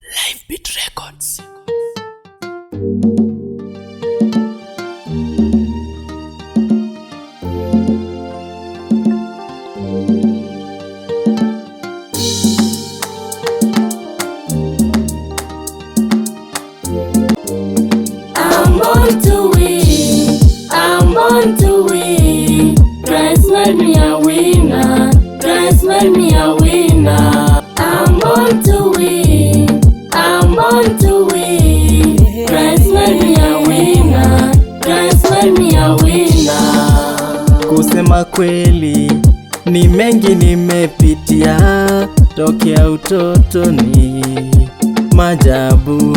Livebeat Records. I'm born to win, I'm born to win. Christ made me a winner, Christ made me a winner. I'm born to win, I'm born to win. Christ made me a winner, Christ made me a winner. Kusema kweli ni mengi nimepitia tokea utotoni, majabu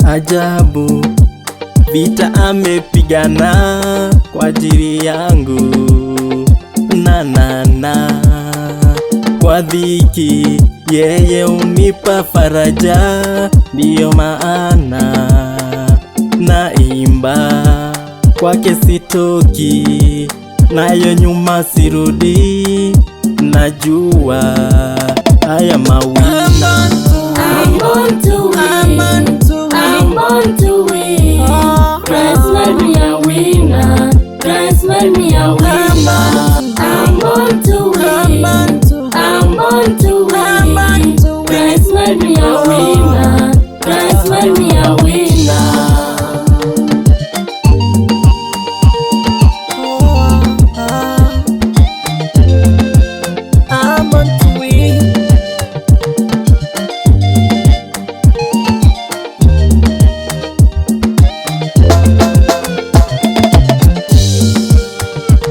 ajabu, vita amepigana kwa ajili yangu, na kwa dhiki yeye unipa faraja, ndiyo maana naimba kwake sitoki, nayo nyuma sirudi, najua haya mawina. I'm born to win, I'm born to win. Christ made me a winner, Christ made me a winner. I'm born to win, I'm born to win. Christ made me a winner, Christ made me a winner.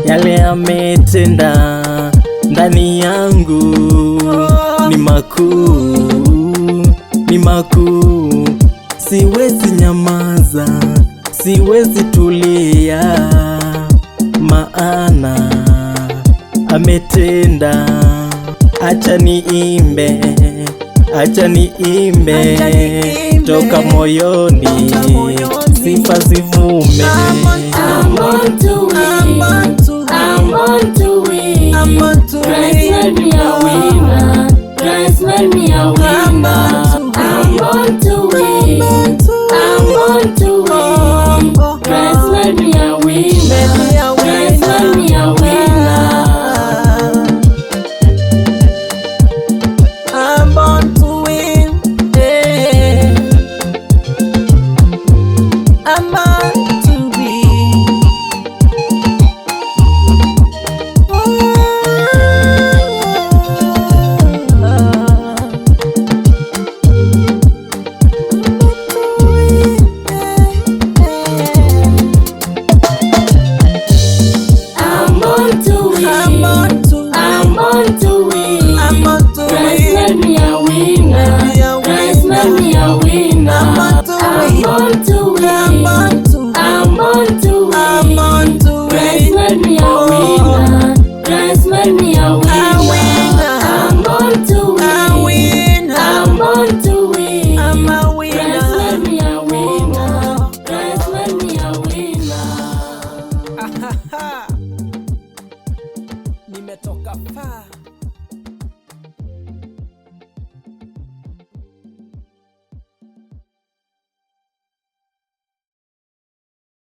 Yale ametenda ndani yangu ni makuu, ni makuu. Siwezi nyamaza, siwezi tulia, maana ametenda. Acha niimbe, acha niimbe toka moyoni, sifa zivume. I'm born to win, I'm born to win. Christ made me a